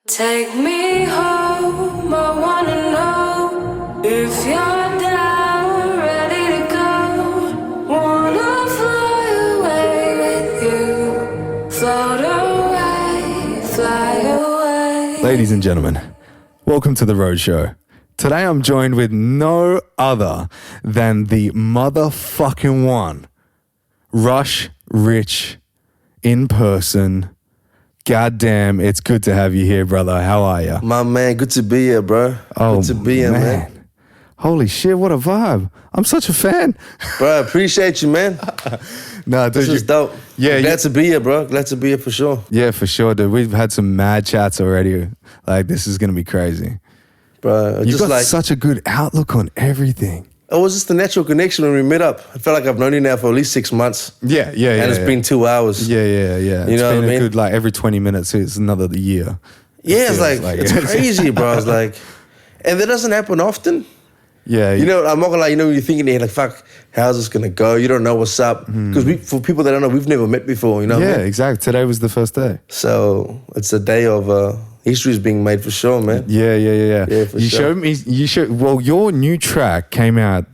Take me home, I wanna know if you're down, ready to go. Wanna fly away with you, float away, fly away. Ladies and gentlemen, welcome to the Roadshow. Today I'm joined with no other than the motherfucking one, RUSHRICH, in person. Goddamn, it's good to have you here, brother. How are you? My man, good to be here, bro. Good to be here, man. Holy shit, what a vibe. I'm such a fan. Bro, I appreciate you, man. No, dude, This is dope. Yeah, Glad to be here, bro. Glad to be here for sure. Yeah, for sure, dude. We've had some mad chats already. Like, this is going to be crazy. Bro, You've just got like, such a good outlook on everything. it was just a natural connection when we met up. I felt like I've known you now for at least 6 months. Yeah. And it's been 2 hours. Yeah. You It's know been what I a mean? good, like, every 20 minutes, it's another year. Yeah, it's feels like, it's crazy, bro. It's like, and that doesn't happen often. Yeah. You know, I'm not gonna lie, you know, when you're thinking, like, fuck, how's this gonna go? You don't know what's up. Because for people that don't know, we've never met before, you know what I Yeah, mean? exactly. Today was the first day. So it's a day of history is being made for sure, man. Yeah. Yeah, for you sure. showed me, well, your new track came out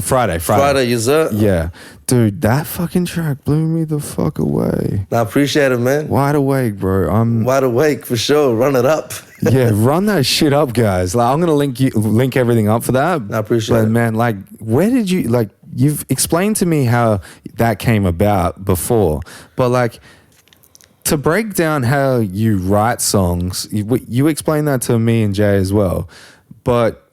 Friday. Friday, yes, sir. Yeah. Dude, that fucking track blew me the fuck away. I appreciate it, man. Wide awake, bro. Wide awake for sure. Run it up. Yeah, run that shit up, guys. Like, I'm gonna link everything up for that. I appreciate but it. man, like, where did you you've explained to me how that came about before, but like, to break down how you write songs, you explained that to me and Jay as well. But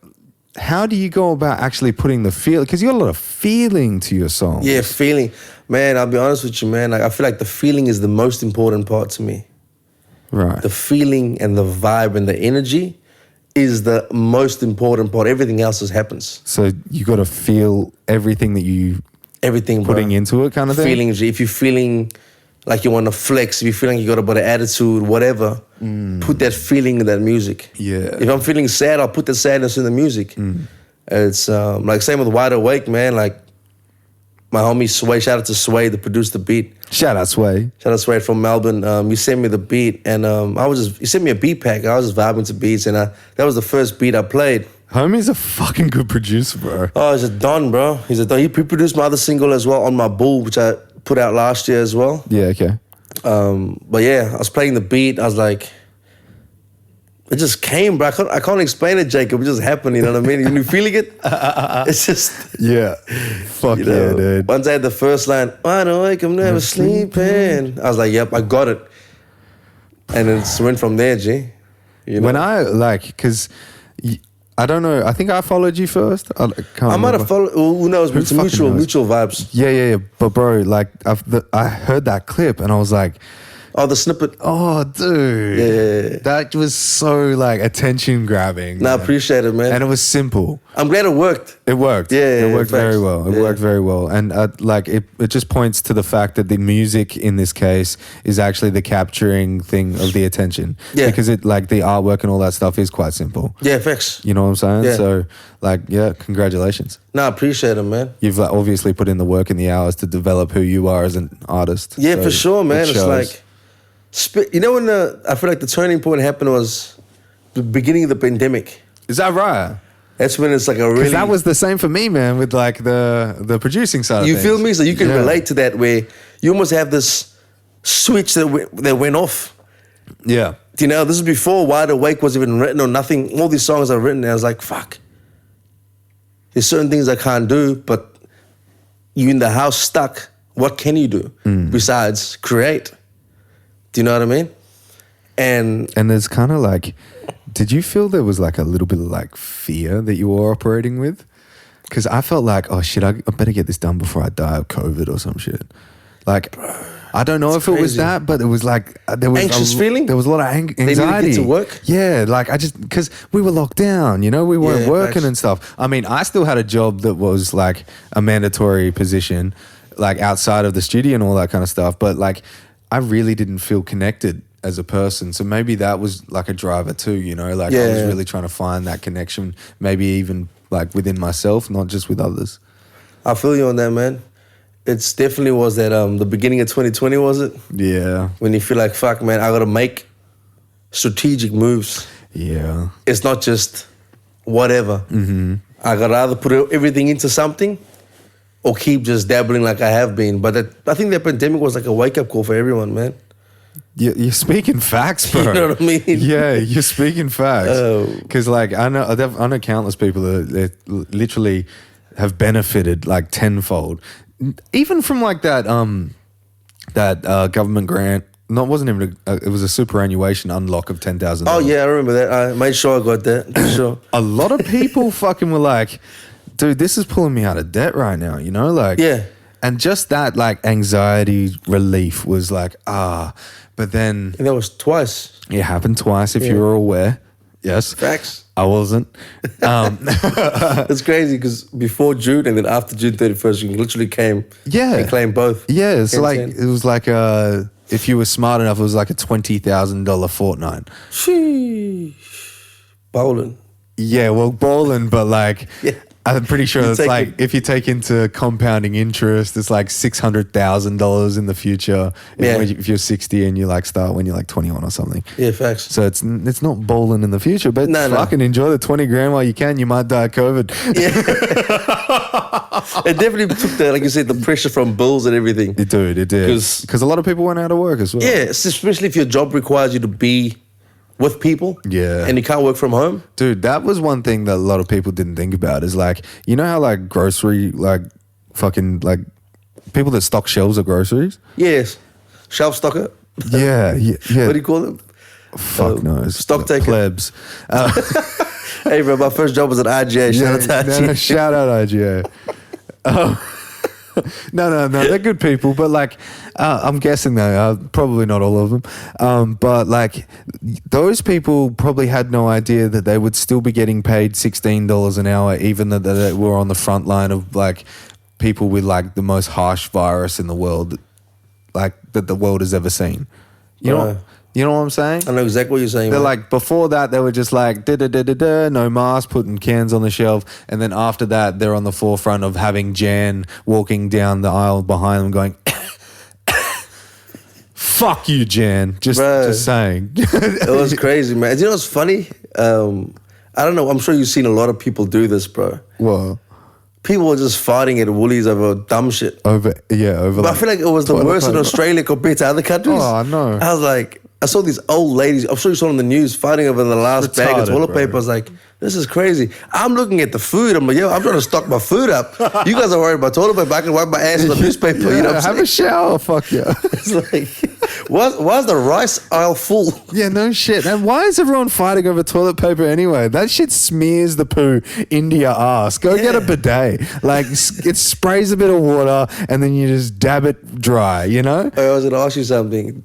how do you go about actually putting the feel? Because you got a lot of feeling to your songs. Yeah, feeling. Man, I'll be honest with you, man. Like, I feel like the feeling is the most important part to me. Right. The feeling and the vibe and the energy is the most important part. Everything else just happens. So you got to feel everything that you Everything, bro. putting into it, kind of thing. Feelings. If you're feeling like you want to flex, if you're feeling you got a bit of attitude, whatever, put that feeling in that music. Yeah. If I'm feeling sad, I'll put the sadness in the music. It's like same with Wide Awake, man. Like my homie Sway, shout out to Sway that produced the beat. Shout out Sway. Shout out Sway from Melbourne. He sent me the beat, and he sent me a beat pack. I was just vibing to beats, and that was the first beat I played. Homie's a fucking good producer, bro. Oh, he's a don, bro. He's a don. He produced my other single as well, On My Bull, which I put out last year as well. Yeah, okay. But yeah, I was playing the beat. I was like, it just came, bro. I can't explain it, Jacob. It just happened, you know what I mean? When you're feeling it, it's just... Yeah. Fuck You know, yeah, dude. Once I had the first line, wide awake, I'm never sleeping. I was like, yep, I got it. And it just went from there, G. You know? When because I don't know, I think I followed you first. I can't I might remember. have followed, who knows, Who it's fucking knows? mutual vibes. Yeah. But bro, like, I heard that clip and I was like, Oh, the snippet. oh, dude. Yeah. That was so, like, attention grabbing. No, I man. appreciate it, man. And it was simple. I'm glad it worked. It worked. Yeah, it worked very facts. well. It Yeah. worked very well. And it just points to the fact that the music in this case is actually the capturing thing of the attention. Yeah. Because it, like, the artwork and all that stuff is quite simple. Yeah, facts. You know what I'm saying? Yeah. So, like, yeah, congratulations. No, I appreciate it, man. You've obviously put in the work and the hours to develop who you are as an artist. Yeah, So for sure, man. it It's shows. like, you know when I feel like the turning point happened was the beginning of the pandemic. Is that right? That's when it's like a Because really... that was the same for me, man, with like the producing side You of feel things. me? So you can Yeah. relate to that where you almost have this switch that went off. Yeah. You know, this is before Wide Awake was even written or nothing. All these songs are written and I was like, fuck. There's certain things I can't do, but you in the house stuck. What can you do besides create? Do you know what I mean? And there's kind of like, did you feel there was like a little bit of like fear that you were operating with? Because I felt like, oh shit, I better get this done before I die of COVID or some shit. Like, I don't know if it was crazy. that, but it was like, there was Anxious feeling? There was a lot of anxiety. They need to get to work? Yeah, like because we were locked down, you know, we weren't Yeah, working facts. and stuff. I mean, I still had a job that was like a mandatory position, like outside of the studio and all that kind of stuff. But like, I really didn't feel connected as a person. So maybe that was like a driver too, you know, like I was Yeah. really trying to find that connection, maybe even like within myself, not just with others. I feel you on that, man. It's definitely was that the beginning of 2020, was it? Yeah. When you feel like, fuck, man, I gotta make strategic moves. Yeah. It's not just whatever. Mm-hmm. I gotta either put everything into something or keep just dabbling like I have been. But I think the pandemic was like a wake-up call for everyone, man. You're speaking facts, bro. You know what I mean? Yeah, you're speaking facts. Because like I know countless people that literally have benefited like tenfold, even from like that government grant. No, it wasn't even. It was a superannuation unlock of $10,000. Oh yeah, I remember that. I made sure I got that. For sure. A lot of people fucking were like, dude, this is pulling me out of debt right now, you know? Like, Yeah. And just that, like, anxiety relief was like, But then And that was twice. it happened twice, if you were aware. Yes. Facts. I wasn't. It's crazy because before June and then after June 31st, you literally came and claimed both. Yeah, it's like, 10. it was like if you were smart enough, it was like a $20,000 fortnight. Sheesh. Bowling. Yeah, well, balling, but like, Yeah. I'm pretty sure You it's take like, it- if you take into compounding interest, it's like $600,000 in the future. Yeah. If you're 60 and you like start when you're like 21 or something. Yeah, facts. So it's not balling in the future, but No. fucking enjoy the 20 grand while you can. You might die of COVID. It definitely took the, like you said, the pressure from bills and everything. It did. Because a lot of people went out of work as well. Yeah, especially if your job requires you to be with people. Yeah. And you can't work from home. Dude, that was one thing that a lot of people didn't think about is like, you know how like grocery, like fucking like people that stock shelves of groceries? Yes. Shelf stocker. Yeah. What do you call them? Fuck knows. stock taker. Plebs. Hey, bro, my first job was at IGA. Shout out to IGA. Shout out IGA. No, they're good people, but like, I'm guessing they are, probably not all of them. But like, those people probably had no idea that they would still be getting paid $16 an hour, even though they were on the front line of like people with like the most harsh virus in the world, like that the world has ever seen. You know what I'm saying? I know exactly what you're saying. They're man. like, before that, they were just like, no mask, putting cans on the shelf. And then after that, they're on the forefront of having Jan walking down the aisle behind them going, fuck you, Jan. Just saying. It was crazy, man. You know what's funny? I don't know. I'm sure you've seen a lot of people do this, bro. Well, People were just fighting at Woolies over dumb shit. over. But I feel like it was the toilet worst in paper. Australia compared to other countries. Oh, I know. I was like, I saw these old ladies, I'm sure you saw on the news, fighting over the last bag of Retarded, toilet bro. paper. I was like, this is crazy. I'm looking at the food. I'm like, yo, I'm trying to stock my food up. You guys are worried about toilet paper. I can wipe my ass with a newspaper. You know what I'm have saying? a shower, fuck yeah. It's like, why's the rice aisle full? Yeah, no shit. And why is everyone fighting over toilet paper anyway? That shit smears the poo into your ass. Go get a bidet. Like, it sprays a bit of water and then you just dab it dry, you know? I was going to ask you something.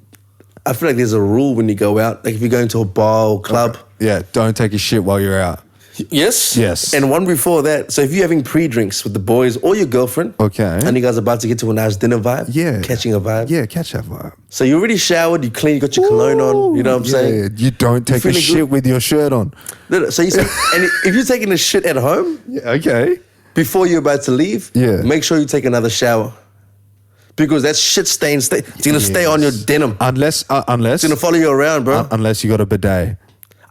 I feel like there's a rule when you go out. Like if you go into a bar or club. Yeah, don't take a shit while you're out. Yes? Yes. And one before that. So if you're having pre-drinks with the boys or your girlfriend. Okay. And you guys are about to get to a nice dinner vibe. Yeah. Catching a vibe. Yeah, catch that vibe. So you already showered, you clean, you got your cologne on. You know what I'm saying? Yeah, you don't take a feeling shit good? with your shirt on. No, so you say, and if you're taking a shit at home, Yeah, okay. before you're about to leave, Yeah. make sure you take another shower. Because that shit stain, it's going to stay on your denim. Unless It's going to follow you around, bro. unless you got a bidet.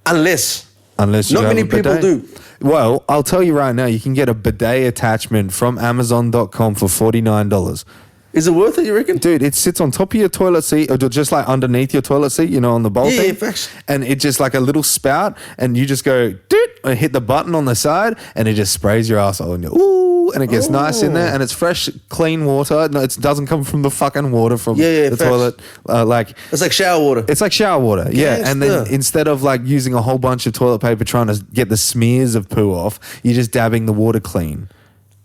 Unless You Not have many a people bidet. do. Well, I'll tell you right now, you can get a bidet attachment from Amazon.com for $49. Is it worth it, you reckon? Dude, it sits on top of your toilet seat or just like underneath your toilet seat, you know, on the bowl Yeah, thing. yeah, facts. And it just like a little spout and you just go, doot, and hit the button on the side and it just sprays your asshole and you ooh, and it gets nice in there and it's fresh, clean water. No, it doesn't come from the fucking water from Yeah, the facts. toilet. It's like shower water. It's like shower water, yeah. Yes, And then sir. instead of like using a whole bunch of toilet paper trying to get the smears of poo off, you're just dabbing the water clean.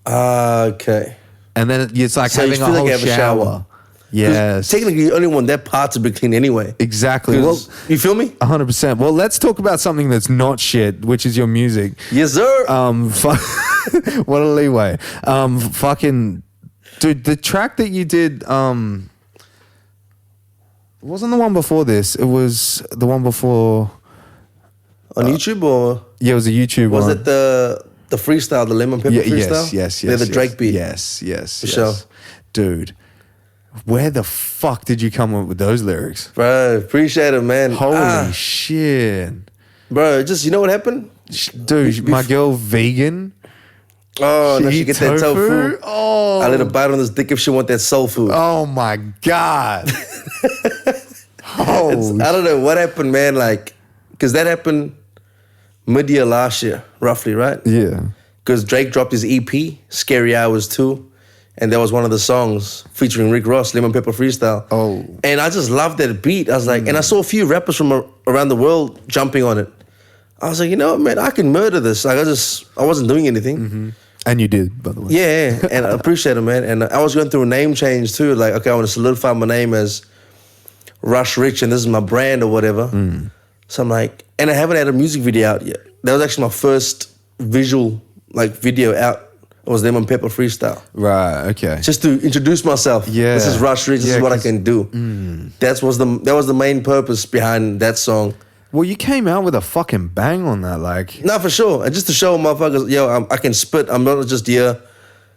Okay. And then it's like So you having a feel like whole you have a shower. shower. Yes. Technically, you only want that part to be clean anyway. Exactly. Well, 'Cause- you feel me? 100%. Well, let's talk about something that's not shit, which is your music. Yes, sir. What a leeway. Fucking, dude, the track that you did, wasn't the one before this. It was the one before. On YouTube or Yeah, it was a YouTube was one. it the freestyle, the lemon pepper freestyle? Yes. Yeah, the Drake beat. Yes. sure. Dude, Where the fuck did you come up with those lyrics? Bro, appreciate it, man. Holy shit. Bro, just, you know what happened? Dude, my girl vegan. Oh, no, she eat get that tofu. Oh. I let her bite on this dick if she want that soul food. Oh my God. Oh, I don't know what happened, man. Like, because that happened mid-year last year, roughly, right? yeah. Because Drake dropped his EP, Scary Hours 2, and that was one of the songs featuring Rick Ross, Lemon Pepper Freestyle. Oh. And I just loved that beat. I was like, and I saw a few rappers from around the world jumping on it. I was like, you know what, man, I can murder this. Like, I wasn't doing anything. Mm-hmm. And you did, by the way. Yeah, and I appreciate it, man. And I was going through a name change too. Like, okay, I want to solidify my name as RUSHRICH, and this is my brand or whatever. So I'm like, and I haven't had a music video out yet. That was actually my first visual, like, video out. It was Lemon Pepper Freestyle. Right, okay. Just to introduce myself. Yeah. This is RUSHRICH, this is what I 'cause- can do. That was the main purpose behind that song. Well, you came out with a fucking bang on that, like. No, for sure. And just to show motherfuckers, yo, I can spit. I'm not just here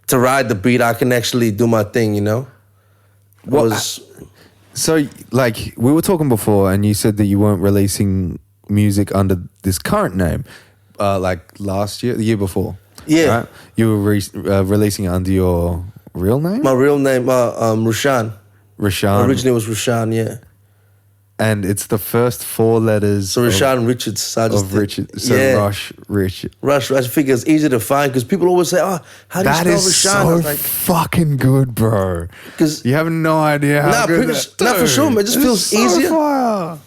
to ride the beat. I can actually do my thing, you know? So, like, we were talking before, and you said that you weren't releasing music under this current name, like last year, the year before. Yeah. Right? You were releasing it under your real name? My real name, Rushan. Rashawn. Originally it was Rushan, yeah. And it's the first 4 letters So Rushan Richards. So I just of Richard. So yeah. Rush. Rush. I figure it's easy to find because people always say, oh, how do you That spell is Rushan? I so was like, fucking good, bro. 'Cause- you have no idea how Nah, good pretty- that, nah, for sure, man. It just feels so easier. Fire.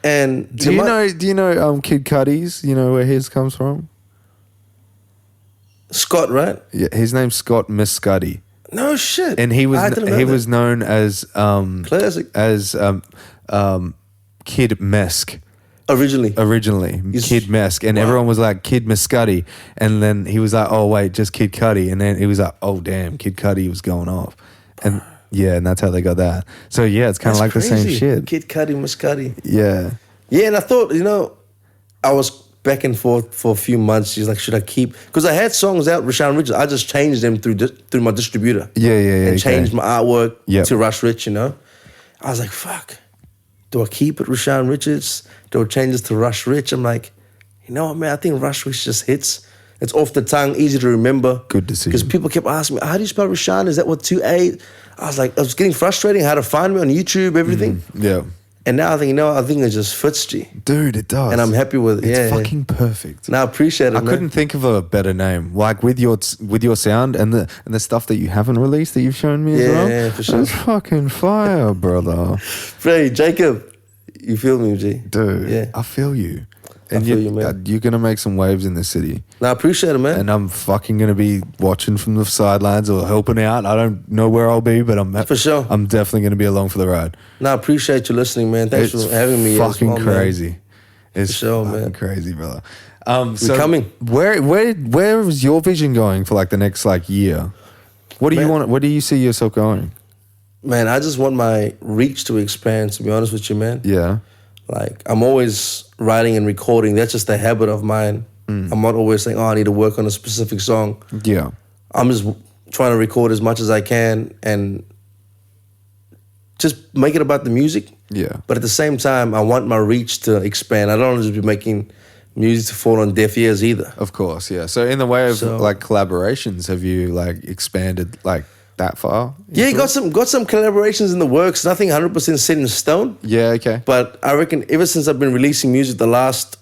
and Do you know Kid Cudi's? You know where his comes from? Scott, right? Yeah, his name's Scott Miscuddy. No shit. And he I didn't know that. was known as Classic. Kid Mesk Originally. Kid Mesk, and everyone was like Kid Miscuddy, and then he was like, oh wait, just Kid Cudi, and then he was like, oh damn, Kid Cudi was going off, and and that's how they got that. So yeah, it's kind of like That's the same crazy. shit. Kid Cudi, Miss Cudi. Yeah, Yeah, and I thought, I was back and forth for a few months. She's like, should I keep? Because I had songs out, Rashawn Richards. I just changed them through my distributor. yeah. And changed my artwork Yep. to RUSHRICH, I was like, fuck. Do I keep it Rashawn Richards? Do I change this to RUSHRICH? I'm like, you know what, man? I think RUSHRICH just hits. It's off the tongue, easy to remember. Good decision. Because people kept asking me, how do you spell Rashawn? Is that what 2A? I was like, I was getting frustrating how to find me on YouTube, everything. yeah, And now I think, I think it just fits, G. dude, it does, And I'm happy with it. It's Yeah. fucking perfect. And I appreciate it, I man. couldn't think of a better name. Like with your sound and the stuff that you haven't released that you've shown me as well. Yeah, for sure. That's fucking fire, brother. Hey, Jacob, you feel me, G? Dude, Yeah. I feel you. I feel you, man. You're gonna make some waves in this city, No, I appreciate it, man. and I'm fucking gonna be watching from the sidelines or helping out. I don't know where I'll be, but For sure. I'm definitely gonna be along for the ride. No, I appreciate you listening, man. Thanks It's for having me. as fucking well, man. crazy. It's For sure, fucking man. crazy, brother. So coming. Where is your vision going for like the next like year? What do you Man. want? Where do you see yourself going? Man, I just want my reach to expand, to be honest with you, man. Yeah. Like, I'm always writing and recording. That's just a habit of mine. I'm not always saying, I need to work on a specific song. Yeah. I'm just trying to record as much as I can and just make it about the music. Yeah. But at the same time, I want my reach to expand. I don't want to just be making music to fall on deaf ears either. Of course, yeah. So in the way of So- like collaborations, have you like expanded like that far? Yeah, into it? got some collaborations in the works. Nothing 100% set in stone. Yeah, okay. But I reckon ever since I've been releasing music the last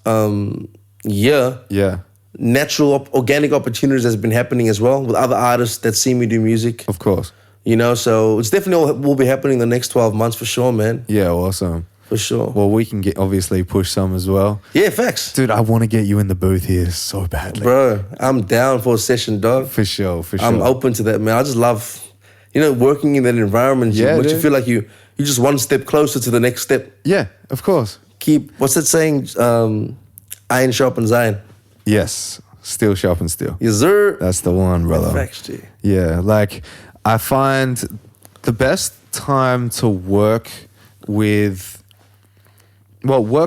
year, Yeah, natural, organic opportunities has been happening as well with other artists that see me do music. of course. So it's definitely will be happening the next 12 months for sure, man. Yeah, awesome. For sure. Well, we can obviously push some as well. Yeah, facts. Dude, I want to get you in the booth here so badly. Bro, I'm down for a session, dog. For sure. I'm open to that, man. I just love, working in that environment. Yeah, but you dude. feel like you just one step closer to the next step. Yeah, of course. What's that saying? Iron sharpens iron. Yes, steel sharpens steel. Yes, sir. That's the one, brother. Facts, G. Yeah, like I find the best time to work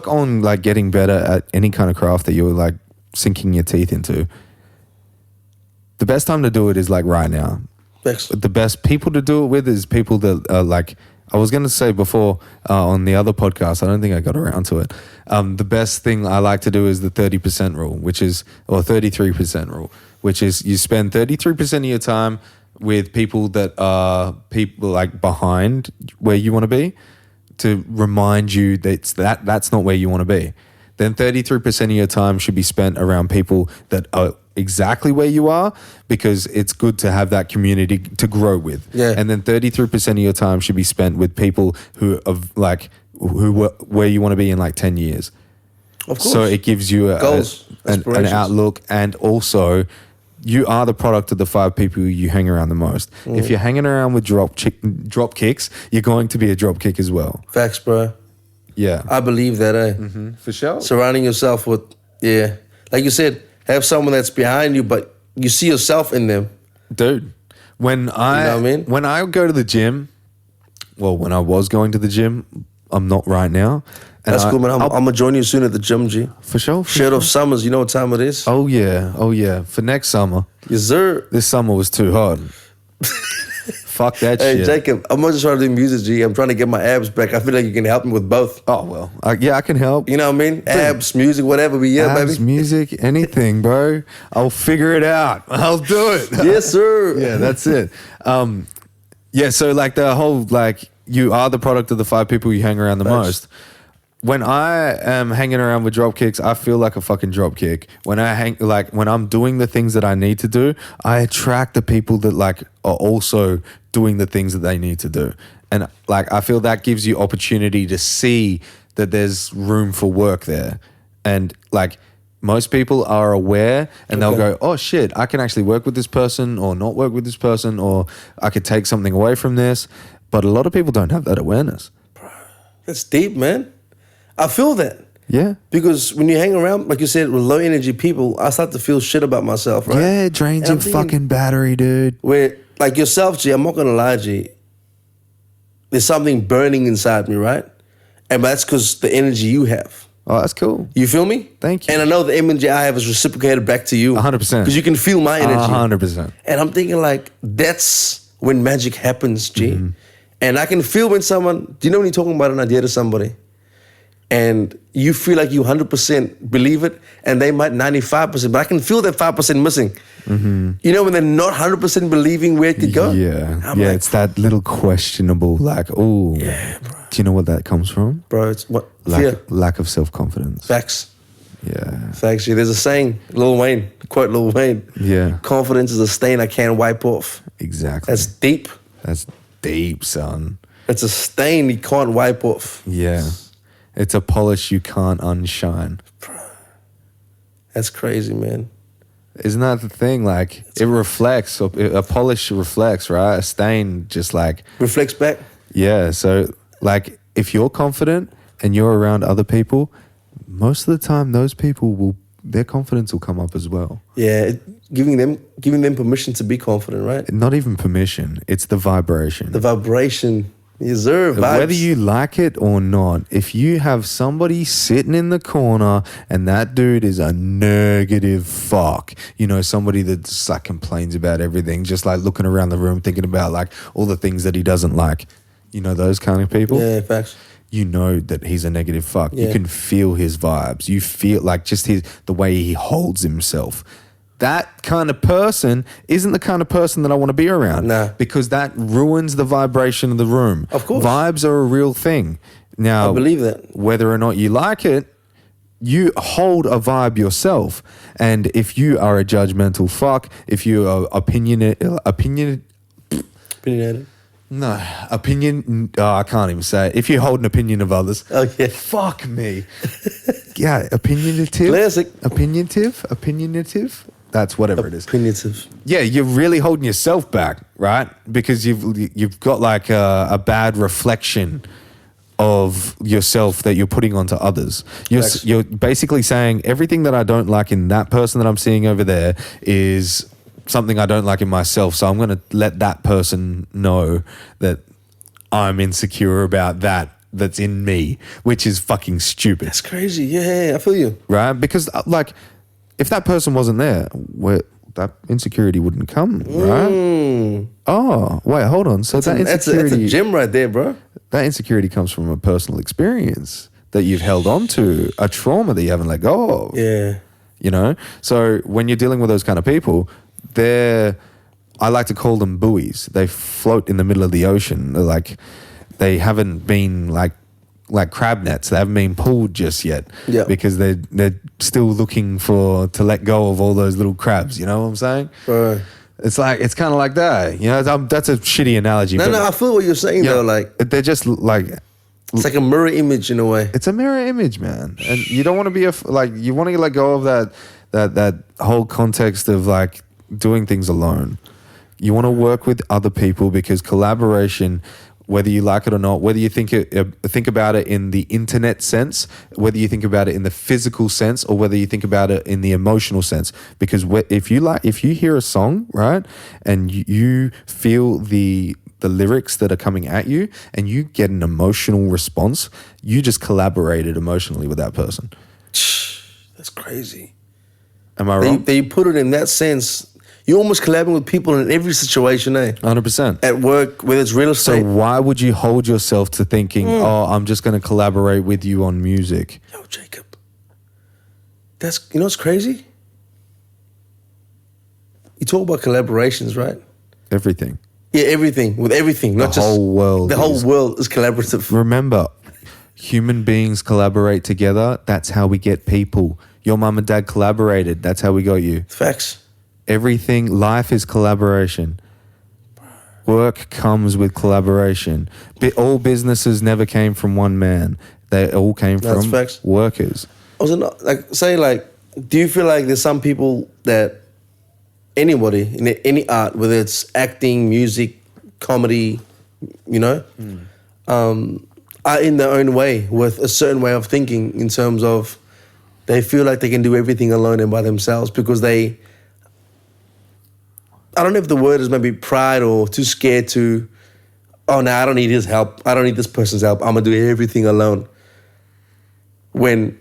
on like getting better at any kind of craft that you're like sinking your teeth into. The best time to do it is like right now. Facts. the best people to do it with is people that are like, I was going to say before on the other podcast, I don't think I got around to it. The best thing I like to do is the 30% rule, or 33% rule, which is you spend 33% of your time with people that are people like behind where you want to be, to remind you that's not where you want to be. Then 33% of your time should be spent around people that are exactly where you are, because it's good to have that community to grow with. Yeah. And then 33% of your time should be spent with people who are like where you want to be in like 10 years. Of course. So it gives you Goals, an outlook, and also you are the product of the 5 people you hang around the most. If you're hanging around with drop kicks, you're going to be a drop kick as well. Facts, bro. Yeah. I believe that, eh? For sure. Surrounding yourself with, like you said, have someone that's behind you, but you see yourself in them. Dude, when I go to the gym, well, when I was going to the gym, I'm not right now. And That's cool, man. I'm going to join you soon at the gym, G. For sure. Shirt off summers, you know what time it is? Oh, yeah. For next summer. Yes, sir. This summer was too hot. Fuck that shit. Hey, Jacob, I'm not just trying to do music, G. I'm trying to get my abs back. I feel like you can help me with both. Oh, well. I can help. You know what I mean? Abs, music, whatever. But yeah, Abs, baby. music, anything, bro. I'll figure it out. I'll do it. Yes, sir. Yeah, that's it. Yeah, so like the whole, like, you are the product of the 5 people you hang around the most. When I am hanging around with drop kicks, I feel like a fucking drop kick. When I'm doing the things that I need to do, I attract the people that like are also doing the things that they need to do. And like, I feel that gives you opportunity to see that there's room for work there. And like, most people are aware and they'll go, oh shit, I can actually work with this person or not work with this person, or I could take something away from this. But a lot of people don't have that awareness. That's deep, man. I feel that. Yeah. Because when you hang around, like you said, with low energy people, I start to feel shit about myself, right? Yeah, it drains your fucking battery, dude. Where, like yourself, G, I'm not going to lie, G, there's something burning inside me, right? And that's because the energy you have. Oh, that's cool. You feel me? Thank you. And I know the energy I have is reciprocated back to you. 100%. Because you can feel my energy. 100%. And I'm thinking like, that's when magic happens, G. Mm-hmm. And I can feel when someone, do you know when you're talking about an idea to somebody and you feel like you 100% believe it and they might 95%, but I can feel that 5% missing. Mm-hmm. You know, when they're not 100% believing where it could go? Yeah. I'm Yeah, like, it's that little questionable, like, oh. Yeah, bro. Do you know what that comes from? Bro, it's what? Fear. Lack of self-confidence. Facts. Yeah. Facts. G. There's a saying, Lil Wayne, quote Lil Wayne. Yeah. Confidence is a stain I can't wipe off. Exactly. That's deep. That's deep, son. It's a stain you can't wipe off. Yeah. It's a polish you can't unshine. That's crazy, man. Isn't that the thing? Like, it reflects, a polish reflects, right? A stain just like... Reflects back. Yeah, so like if you're confident and you're around other people, most of the time those people their confidence will come up as well. Yeah, giving them permission to be confident, right? Not even permission, it's the vibration. The vibration. Yes, sir. Vibes. Whether you like it or not, if you have somebody sitting in the corner and that dude is a negative fuck, you know, somebody that just like complains about everything, just like looking around the room thinking about like all the things that he doesn't like, you know, those kind of people. Yeah, facts. You know that he's a negative fuck. Yeah. You can feel his vibes. You feel like just the way he holds himself. That kind of person isn't the kind of person that I want to be around. Nah. Because that ruins the vibration of the room. Of course. Vibes are a real thing. Now, I believe that. Whether or not you like it, you hold a vibe yourself. And if you are a judgmental fuck, if you are opinionated. No, I can't even say it. If you hold an opinion of others. Oh, yeah. Fuck me. Yeah, opinionative. Classic. Opinionative. That's whatever it is. Opinionative. Yeah, you're really holding yourself back, right? Because you've got like a bad reflection of yourself that you're putting onto others. You're basically saying everything that I don't like in that person that I'm seeing over there is something I don't like in myself. So I'm going to let that person know that I'm insecure about that's in me, which is fucking stupid. That's crazy. Yeah, I feel you. Right? Because like, if that person wasn't there, that insecurity wouldn't come, right? Oh, wait, hold on. So that That's insecurity, a gem right there, bro. that insecurity comes from a personal experience that you've held on to, a trauma that you haven't let go of. Yeah. You know? So when you're dealing with those kind of people, I like to call them buoys. They float in the middle of the ocean. They're like, they haven't been like crab nets. They haven't been pulled just yet. Yeah. Because they're still looking to let go of all those little crabs. You know what I'm saying? Right. It's kind of like that. You know, that's a shitty analogy. No, I feel what you're saying though. Like, they're just like, it's like a mirror image in a way. it's a mirror image, man. And you don't want to be you want to let go of that whole context of like doing things alone. You want to work with other people because collaboration, whether you like it or not, whether you think about it in the internet sense, whether you think about it in the physical sense, or whether you think about it in the emotional sense, because if you hear a song, right, and you feel the lyrics that are coming at you and you get an emotional response, you just collaborated emotionally with that person. That's crazy. Am I wrong? They put it in that sense. You're almost collaborating with people in every situation, eh? 100%. At work, whether it's real estate. So why would you hold yourself to thinking, I'm just going to collaborate with you on music? Yo, Jacob. That's, you know what's crazy? You talk about collaborations, right? Everything. Yeah, everything. With everything. Not The just whole world. The whole world is collaborative. Remember, human beings collaborate together. That's how we get people. Your mum and dad collaborated. That's how we got you. Facts. Everything, life is collaboration. Work comes with collaboration. All businesses never came from one man. They all came from facts. workers. Also, do you feel like there's some people that anybody in any art, whether it's acting, music, comedy, you know, are in their own way with a certain way of thinking in terms of they feel like they can do everything alone and by themselves because I don't know if the word is maybe pride or too scared to, oh, no, I don't need his help. I don't need this person's help. I'm going to do everything alone. When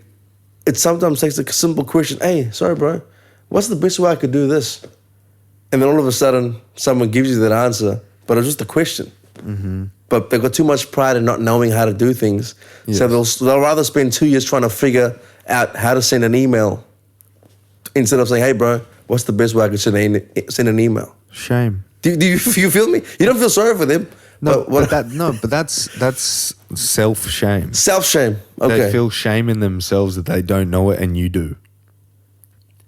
it sometimes takes a simple question, hey, sorry, bro, what's the best way I could do this? And then all of a sudden, someone gives you that answer, but it's just a question. Mm-hmm. But they've got too much pride in not knowing how to do things. Yes. So they'll rather spend 2 years trying to figure out how to send an email instead of saying, hey, bro, what's the best way I could send an email? Shame. Do you feel me? You don't feel sorry for them. No, but that's self-shame. Self-shame. Okay. They feel shame in themselves that they don't know it and you do.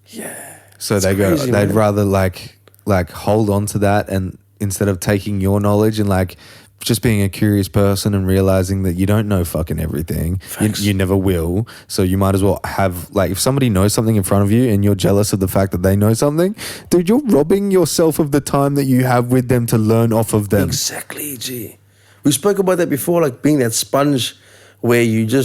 Yeah. So they'd rather like hold on to that, and instead of taking your knowledge and like just being a curious person and realizing that you don't know fucking everything. You never will. So you might as well have, like, if somebody knows something in front of you and you're jealous of the fact that they know something, dude, you're robbing yourself of the time that you have with them to learn off of them. Exactly, G. We spoke about that before, like being that sponge where you're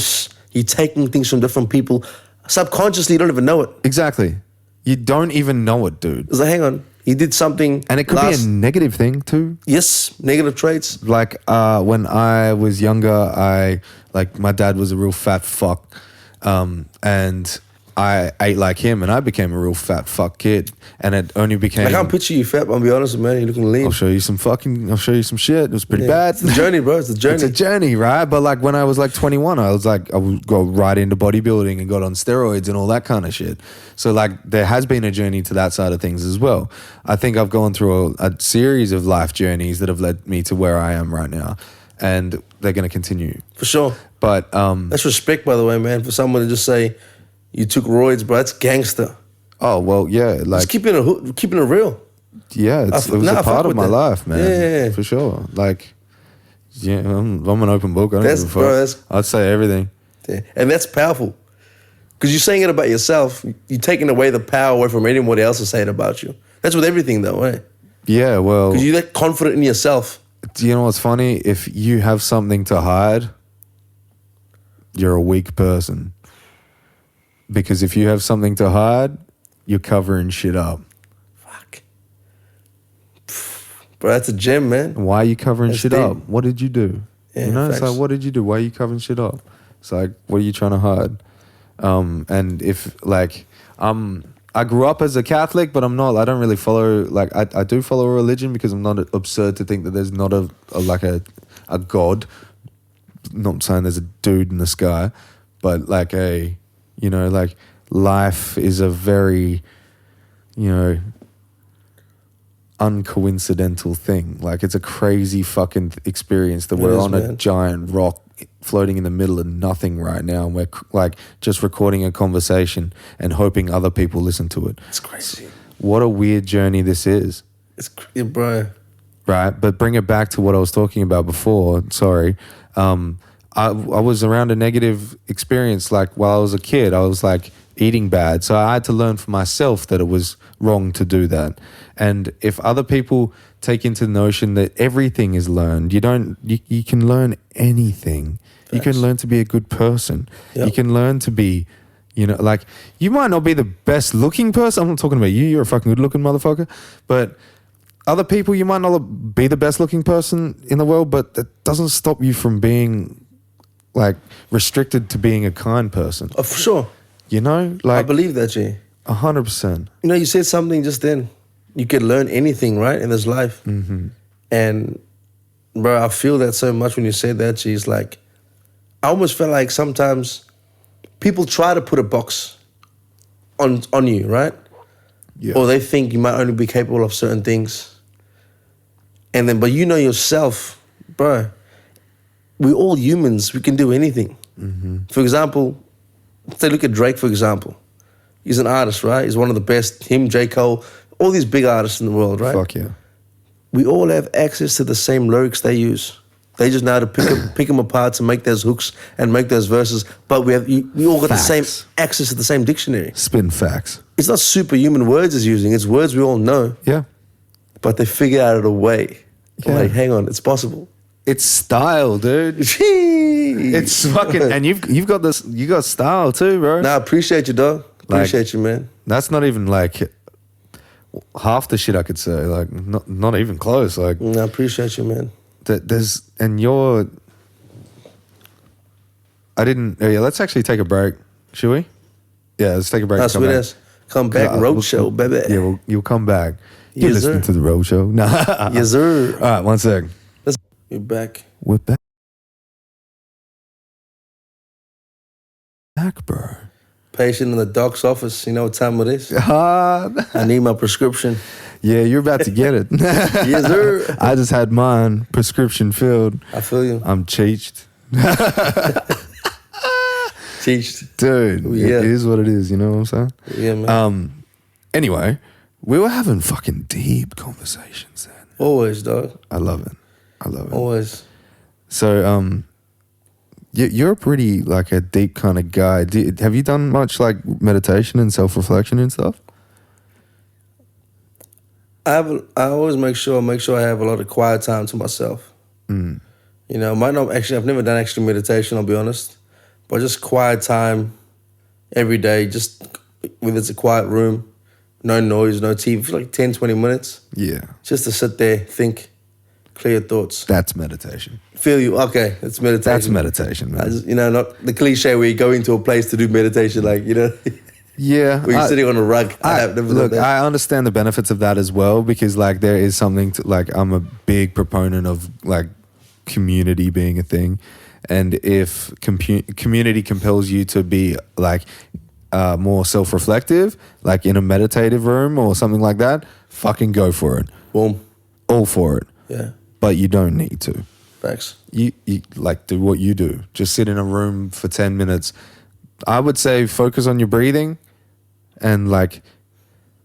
taking things from different people. Subconsciously, you don't even know it. Exactly. You don't even know it, dude. It's like, hang on. He did something. And it could be a negative thing too. Yes, negative traits. Like when I was younger, my dad was a real fat fuck. And I ate like him and I became a real fat fuck kid. And it only became... I can't picture you fat, but I'll be honest, man. You're looking lean. I'll show you some shit. It was pretty bad. It's the journey, bro. It's the journey. It's a journey, right? But like when I was like 21, I would go right into bodybuilding and got on steroids and all that kind of shit. So like there has been a journey to that side of things as well. I think I've gone through a series of life journeys that have led me to where I am right now. And they're going to continue. For sure. But... that's respect, by the way, man. For someone to just say, you took roids, bro. That's gangster. Oh, well, yeah. Like, just keeping it real. Yeah, it was a part of my life, man. Yeah. For sure. Like, yeah, I'm an open book. I don't give a fuck. I'd say everything. Yeah. And that's powerful. Because you're saying it about yourself. You're taking away the power away from anybody else to say it about you. That's with everything, though, eh? Yeah, well... Because you're that confident in yourself. Do you know what's funny? If you have something to hide, you're a weak person. Because if you have something to hide, you're covering shit up. Fuck. Bro, that's a gem, man. Why are you covering shit up? What did you do? Yeah, you know, it's like, what did you do? Why are you covering shit up? It's like, what are you trying to hide? And if, like, I'm I grew up as a Catholic, but I don't really follow, like, I do follow a religion because I'm not absurd to think that there's not a God. Not saying there's a dude in the sky, but like like life is a very, uncoincidental thing. Like, it's a crazy fucking experience that we're on a giant rock floating in the middle of nothing right now, and we're like just recording a conversation and hoping other people listen to it. It's crazy. What a weird journey this is. It's bro. Right, but bring it back to what I was talking about before. Sorry, I was around a negative experience. Like, while I was a kid, I was like eating bad, so I had to learn for myself that it was wrong to do that. And if other people take into the notion that everything is learned, you can learn anything. Facts. You can learn to be a good person. Yep. You can learn to be, like, you might not be the best looking person. I'm not talking about you. You're a fucking good looking motherfucker. But other people, you might not be the best looking person in the world, but that doesn't stop you from being, like, restricted to being a kind person. Oh, for sure. Like, I believe that, G. 100%. You said something just then. You can learn anything, right, in this life. Mm-hmm. And, bro, I feel that so much when you said that, G. It's like, I almost felt like sometimes people try to put a box on you, right? Yeah. Or they think you might only be capable of certain things. And then, but yourself, bro, we're all humans. We can do anything. Mm-hmm. For example, say look at Drake, for example. He's an artist, right? He's one of the best. Him, J. Cole, all these big artists in the world, right? Fuck yeah. We all have access to the same lyrics they use. They just know how to pick them apart to make those hooks and make those verses. But we all got Facts. the same access to the same dictionary. Spin facts. It's not superhuman words he's using. It's words we all know. Yeah. But they figure out a way. Yeah. Like, hang on, it's possible. It's style, dude. It's fucking, and you've got this. You got style too, bro. Nah, I appreciate you, dog. Appreciate you, man. That's not even like half the shit I could say. Like, not even close. Like, Nah, I appreciate you, man. Let's actually take a break, should we? Yeah, let's take a break. Nah, sweet ass. Come back, Roadshow, baby. Yeah, you'll come back. You're Yes, listening sir. to the Roadshow. Nah. Yes, sir. All right, one sec. You're back. We're back. Back, bro. Patient in the doc's office. You know what time it is? Ah, I need my prescription. yeah, you're about to get it. Yes, sir. I just had mine, prescription filled. I feel you. I'm cheeched. Cheeched. Dude, Yeah. It is what it is, you know what I'm saying? Yeah, man. Anyway, we were having fucking deep conversations then. Always, dog. I love it. Always. So, you're a pretty, like, a deep kind of guy. Have you done much, like, meditation and self-reflection and stuff? I always make sure I have a lot of quiet time to myself. Mm. Might not actually. I've never done actual meditation. I'll be honest, but just quiet time every day. Just whether it's a quiet room, no noise, no TV, for like 10, 20 minutes. Yeah. Just to sit there, think, clear thoughts. That's meditation. Feel you. Okay, it's meditation. That's meditation, man. Not the cliche where you go into a place to do meditation, like, Yeah. where you're sitting on a rug. I've never done that. I understand the benefits of that as well, because, like, there is something to, like, I'm a big proponent of, like, community being a thing. And if community compels you to be, like, more self-reflective, like in a meditative room or something like that, fucking go for it. Boom. All for it. Yeah. But you don't need to. Facts. You like, do what you do. Just sit in a room for 10 minutes. I would say focus on your breathing, and, like,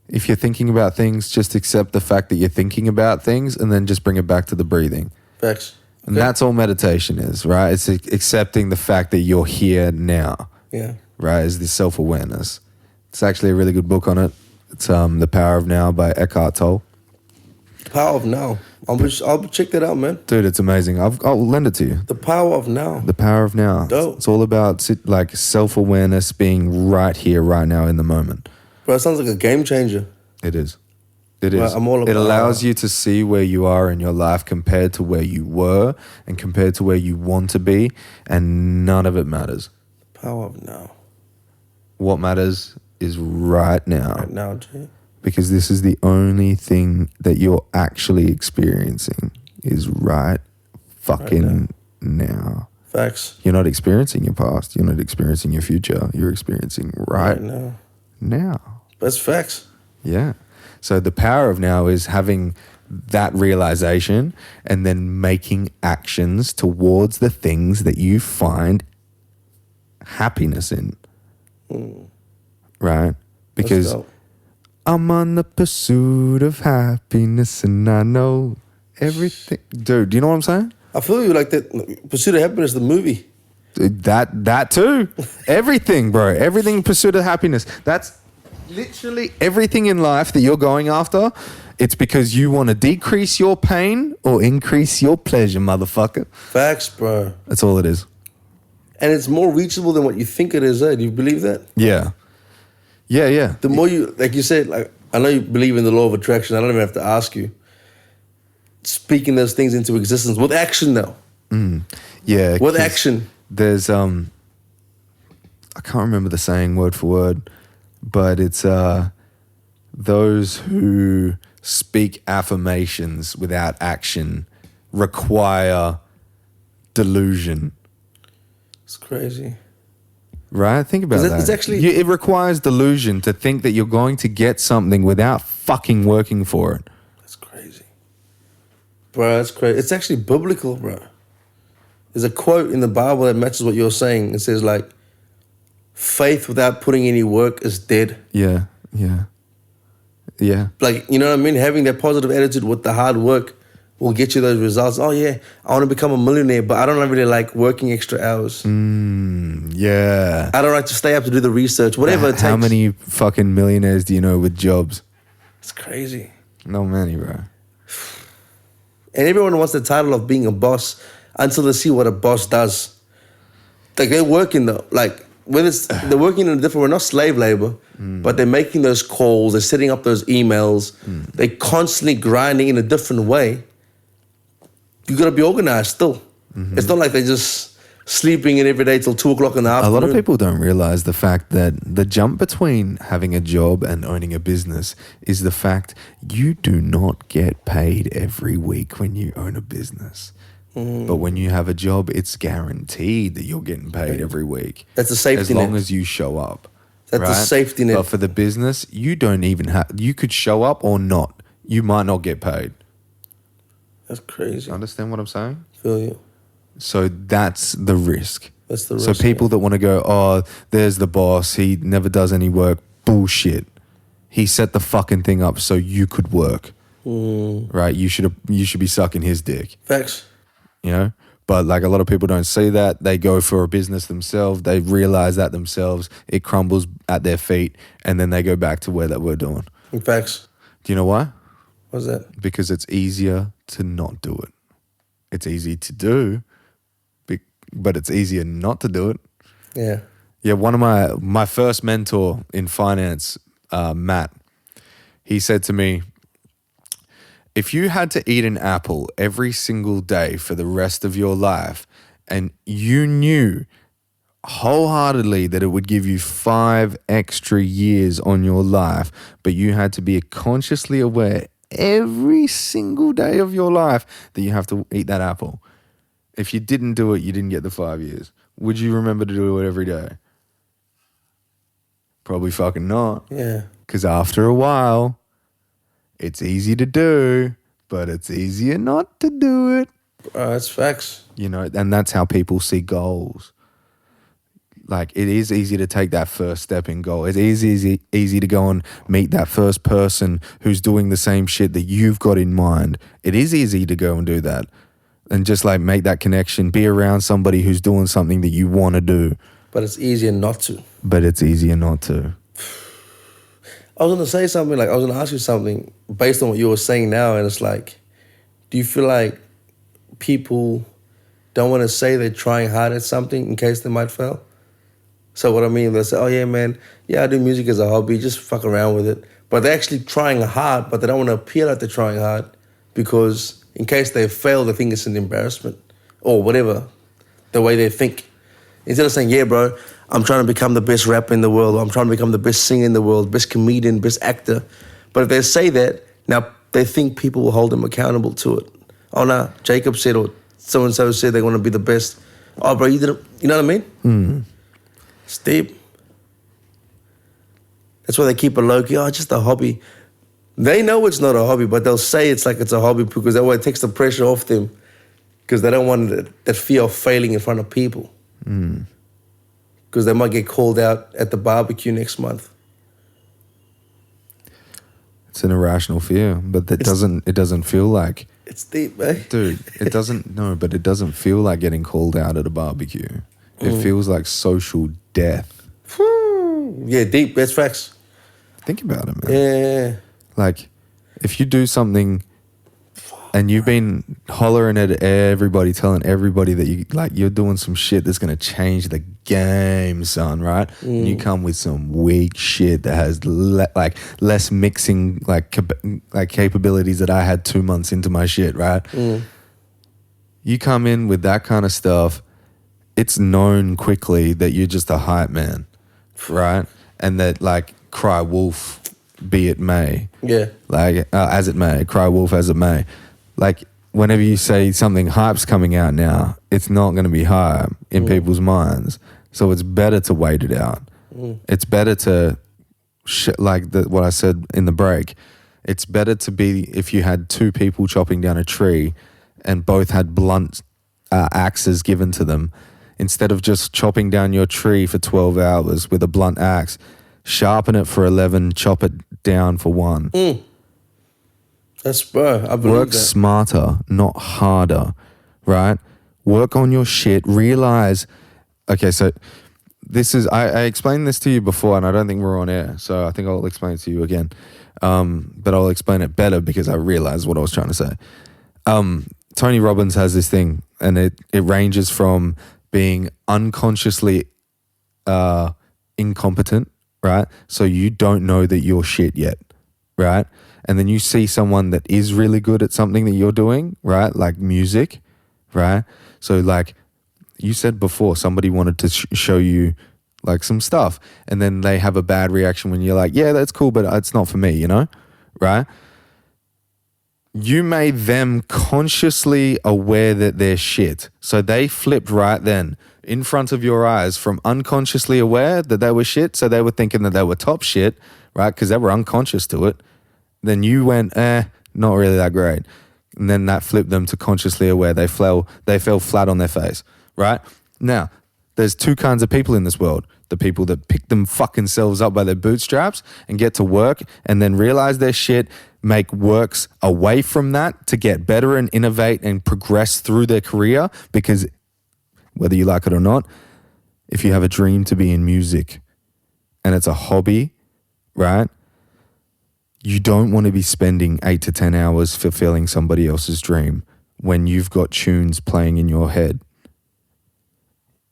if you're thinking about things, just accept the fact that you're thinking about things, and then just bring it back to the breathing. Facts. And that's all meditation is, right? It's accepting the fact that you're here now. Yeah. Right? Is this self-awareness. It's actually a really good book on it. It's The Power of Now by Eckhart Tolle. Power of Now. I'll check that out, man. Dude, it's amazing. I'll lend it to you. The Power of Now. The Power of Now. Dope. It's all about, like, self-awareness, being right here, right now in the moment. Bro, it sounds like a game changer. It is. It is. Well, I'm all It about- allows you to see where you are in your life compared to where you were and compared to where you want to be, and none of it matters. Power of Now. What matters is right now. Right now, G. Because this is the only thing that you're actually experiencing is right fucking now. Facts. You're not experiencing your past. You're not experiencing your future. You're experiencing right now. That's facts. Yeah. So the power of now is having that realization and then making actions towards the things that you find happiness in. Right? Because I'm on the pursuit of happiness and I know everything. Dude, do you know what I'm saying? I feel you like that. Pursuit of Happiness, the movie. Dude, that too. Everything, bro. Everything pursuit of happiness. That's literally everything in life that you're going after. It's because you want to decrease your pain or increase your pleasure, motherfucker. Facts, bro. That's all it is. And it's more reachable than what you think it is, eh? Do you believe that? Yeah. Yeah. The more you, like you said, like I know you believe in the law of attraction. I don't even have to ask you. Speaking those things into existence with action now. Yeah. With action. There's I can't remember the saying word for word, but it's those who speak affirmations without action require delusion. It's crazy. Right? Think about that. It's actually, it requires delusion to think that you're going to get something without fucking working for it. That's crazy. Bro, that's crazy. It's actually biblical, bro. There's a quote in the Bible that matches what you're saying. It says like, faith without putting any work is dead. Yeah. Like, you know what I mean? Having that positive attitude with the hard work will get you those results. Oh yeah, I want to become a millionaire, but I don't really like working extra hours. Yeah. I don't like to stay up to do the research, whatever it takes. How many fucking millionaires do you know with jobs? It's crazy. Not many, bro. And everyone wants the title of being a boss until they see what a boss does. Like they're working though, like whether they're working in a different way, not slave labor, but they're making those calls, they're setting up those emails, they're constantly grinding in a different way. You got to be organized still. It's not like they're just sleeping in every day till 2 o'clock in the afternoon. A lot of people don't realize the fact that the jump between having a job and owning a business is the fact you do not get paid every week when you own a business. But when you have a job, it's guaranteed that you're getting paid every week. That's a safety net. As long as you show up. That's a safety net. But for the business, you don't even have, you could show up or not. You might not get paid. That's crazy. Understand what I'm saying? Feel you. So that's the risk. That's the risk. So people that want to go, oh, there's the boss, he never does any work. Bullshit. He set the fucking thing up so you could work. Right? You should be sucking his dick. Facts. You know? But like a lot of people don't see that. They go for a business themselves. They realize that themselves. It crumbles at their feet. And then they go back to where they were doing. Facts. Do you know why? What's that? Because it's easier to not do it. It's easy to do, but it's easier not to do it. Yeah. Yeah, one of my first mentor in finance, Matt, he said to me, if you had to eat an apple every single day for the rest of your life and you knew wholeheartedly that it would give you 5 extra years on your life, but you had to be consciously aware every single day of your life that you have to eat that apple. If you didn't do it, you didn't get the 5 years. Would you remember to do it every day? Probably fucking not. Yeah. Because after a while, it's easy to do, but it's easier not to do it. That's facts. You know, and that's how people see goals. Like, it is easy to take that first step in goal. It's easy to go and meet that first person who's doing the same shit that you've got in mind. It is easy to go and do that. And just like make that connection, be around somebody who's doing something that you want to do. But it's easier not to. But it's easier not to. I was going to say something, like I was going to ask you something based on what you were saying now, and it's like, do you feel like people don't want to say they're trying hard at something in case they might fail? So what I mean, they'll say, oh yeah, man, yeah, I do music as a hobby, just fuck around with it. But they're actually trying hard, but they don't want to appear like they're trying hard because in case they fail, they think it's an embarrassment or whatever, the way they think. Instead of saying, yeah, bro, I'm trying to become the best rapper in the world, or I'm trying to become the best singer in the world, best comedian, best actor. But if they say that, now they think people will hold them accountable to it. Oh no, Jacob said, or so-and-so said they want to be the best. Oh bro, you didn't, you know what I mean? Mm. It's deep. That's why they keep it low-key. Oh, it's just a hobby. They know it's not a hobby, but they'll say it's like it's a hobby because that way it takes the pressure off them, because they don't want that fear of failing in front of people. Because they might get called out at the barbecue next month. It's an irrational fear, but it doesn't feel like... It's deep, eh? Dude, it doesn't feel like getting called out at a barbecue. It feels like social death. Yeah, deep. That's facts. Think about it, man. Yeah. Like, if you do something and you've been hollering at everybody, telling everybody that you're doing some shit that's gonna change the game, son, right? And you come with some weak shit that has less mixing capabilities that I had 2 months into my shit, right? You come in with that kind of stuff, it's known quickly that you're just a hype man, right? And that cry wolf, be it may. Yeah. As it may, cry wolf as it may. Whenever you say something hype's coming out now, it's not going to be hype in people's minds. So it's better to wait it out. It's better to, what I said in the break, it's better to be if you had two people chopping down a tree and both had blunt axes given to them, instead of just chopping down your tree for 12 hours with a blunt axe, sharpen it for 11, chop it down for 1. That's, bro, I believe Work that. smarter, not harder, right? Work on your shit. Realize, okay, so this is, I explained this to you before and I don't think we're on air, so I think I'll explain it to you again. But I'll explain it better because I realized what I was trying to say. Tony Robbins has this thing, and it ranges from being unconsciously incompetent, right? So you don't know that you're shit yet, right? And then you see someone that is really good at something that you're doing, right? Like music, right? So you said before, somebody wanted to show you some stuff, and then they have a bad reaction when you're like, yeah, that's cool, but it's not for me, you know, right? You made them consciously aware that they're shit. So they flipped right then in front of your eyes from unconsciously aware that they were shit. So they were thinking that they were top shit, right? Because they were unconscious to it. Then you went, not really that great. And then that flipped them to consciously aware. They fell flat on their face, right? Now, there's two kinds of people in this world. The people that pick them fucking selves up by their bootstraps and get to work and then realize their shit, make works away from that to get better and innovate and progress through their career, because whether you like it or not, if you have a dream to be in music and it's a hobby, right? You don't want to be spending 8 to 10 hours fulfilling somebody else's dream when you've got tunes playing in your head.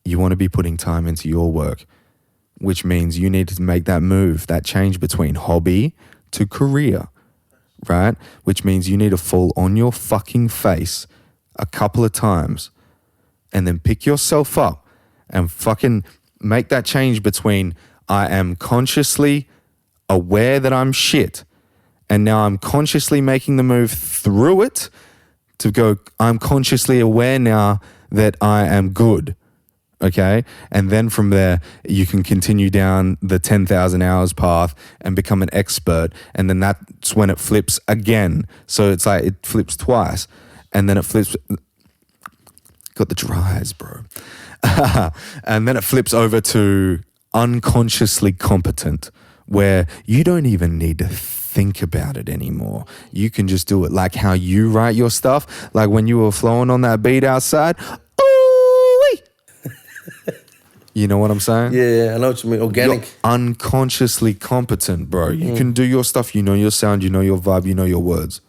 You want to be putting time into your work, which means you need to make that move, that change between hobby to career, right? Which means you need to fall on your fucking face a couple of times and then pick yourself up and fucking make that change between I am consciously aware that I'm shit, and now I'm consciously making the move through it to go, I'm consciously aware now that I am good, okay? And then from there, you can continue down the 10,000 hours path and become an expert. And then that's when it flips again. So it's like it flips twice. And then it flips, got the dries, bro. And then it flips over to unconsciously competent, where you don't even need to think about it anymore. You can just do it like how you write your stuff, like when you were flowing on that beat outside. Ooh-wee. You know what I'm saying? Yeah, I know what you mean. Organic. You're unconsciously competent, bro. You can do your stuff. You know your sound. You know your vibe. You know your words.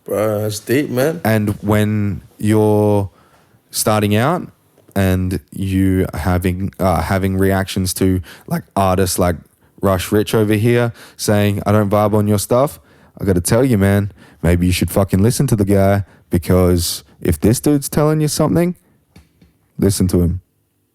Bro, that's deep, man. And when you're starting out and you having reactions to like artists like RUSHRICH over here saying, I don't vibe on your stuff, I got to tell you, man, maybe you should fucking listen to the guy, because if this dude's telling you something, listen to him.